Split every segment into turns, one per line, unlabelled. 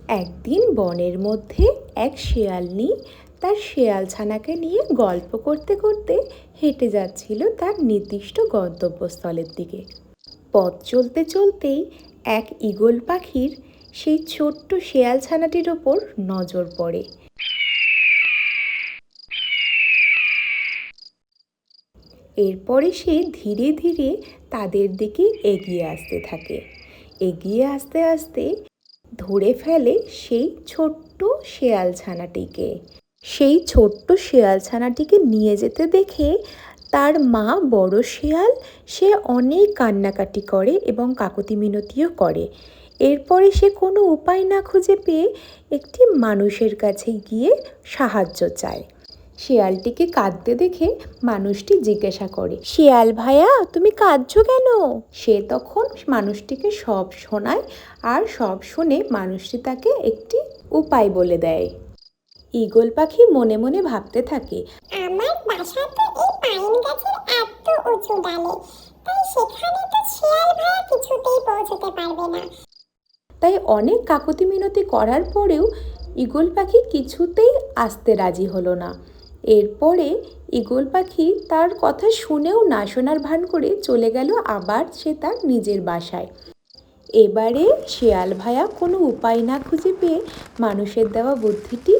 একদিন বনের মধ্যে এক শেয়ালনি তার শেয়াল ছানাকে নিয়ে গল্প করতে করতে হেঁটে যাচ্ছিল তার নির্দিষ্ট গন্তব্যস্থলের দিকে। পথ চলতে চলতেই এক ঈগল পাখির সেই ছোট্ট শেয়াল ছানাটির ওপর নজর পড়ে। এরপরে সে ধীরে ধীরে তাদের দিকে এগিয়ে আসতে থাকে। এগিয়ে আসতে আসতে ধরে ফেলে সেই ছোট্ট শেয়াল ছানাটিকে। সেই ছোট্ট শেয়াল ছানাটিকে নিয়ে যেতে দেখে তার মা বড় শেয়াল সে অনেক কান্নাকাটি করে এবং কাকুতি মিনতিও করে। এরপরে সে কোনো উপায় না খুঁজে পেয়ে একটি মানুষের কাছে গিয়ে সাহায্য চায়। শিয়ালটিকে কাঁদতে দেখে মানুষটি জিজ্ঞাসা করে, শিয়াল ভাইয়া তুমি কাঁদছো কেন? সে তখন মানুষটিকে সব শোনায় আর সব শুনে মানুষটি তাকে একটি উপায় বলে দেয়। ঈগল পাখি মনে মনে ভাবতে থাকে,
আমার বাসা তো এই পাইন গাছের এত উঁচু ডালে, তাই সেখানে তো শিয়াল ভাইয়া কিছুতেই পৌঁছতে পারবে না।
তাই অনেক কাকুতি মিনতি করার পরেও ঈগল পাখি কিছুতেই আসতে রাজি হলো না। এরপরে ঈগল পাখি তার কথা শুনেও না শোনার ভান করে চলে গেল আবার সে তার নিজের বাসায়। এবারে শিয়াল ভাইয়া কোনো উপায় না খুঁজে পেয়ে মানুষের দেওয়া বুদ্ধিটি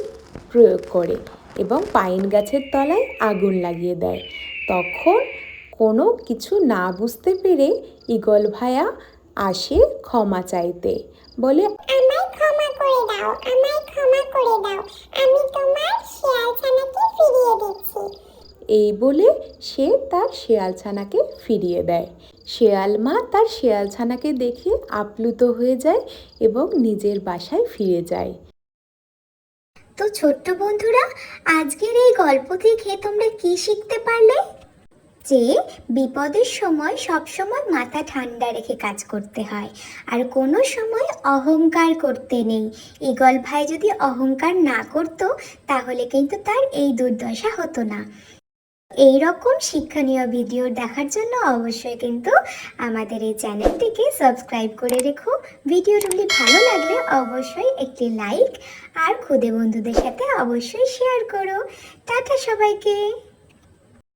প্রয়োগ করে এবং পাইন গাছের তলায় আগুন লাগিয়ে দেয়। তখন কোনো কিছু না বুঝতে পেরে ঈগল ভাইয়া আসে ক্ষমা চাইতে, বলে,
আমায় ক্ষমা করে দাও, আমায় ক্ষমা করে দাও, আমি তোমার শিয়াল ছানাকে ফিরিয়ে দিচ্ছি।
এই বলে সে তার শেয়াল ছানাকে ফিরিয়ে দেয়। শেয়াল মা তার শেয়াল ছানাকে দেখে আপ্লুত হয়ে যায় এবং নিজের বাসায় ফিরে যায়।
তো ছোট্ট বন্ধুরা, আজকের এই গল্প থেকে তোমরা কি শিখতে পারলে? যে বিপদের সময় সব সময় মাথা ঠান্ডা রেখে কাজ করতে হয়, আর কোনো সময় অহংকার করতে নেই। ঈগল ভাই যদি অহংকার না করতো তাহলে কিন্তু তার এই দুর্দশা হতো না। এই রকম শিক্ষণীয় ভিডিও দেখার জন্য অবশ্যই কিন্তু আমাদের এই চ্যানেলটিকে সাবস্ক্রাইব করে রেখো। ভিডিওটি ভালো লাগলে অবশ্যই একটি লাইক আর খুদে বন্ধুদের সাথে অবশ্যই শেয়ার করো। টাটা সবাইকে।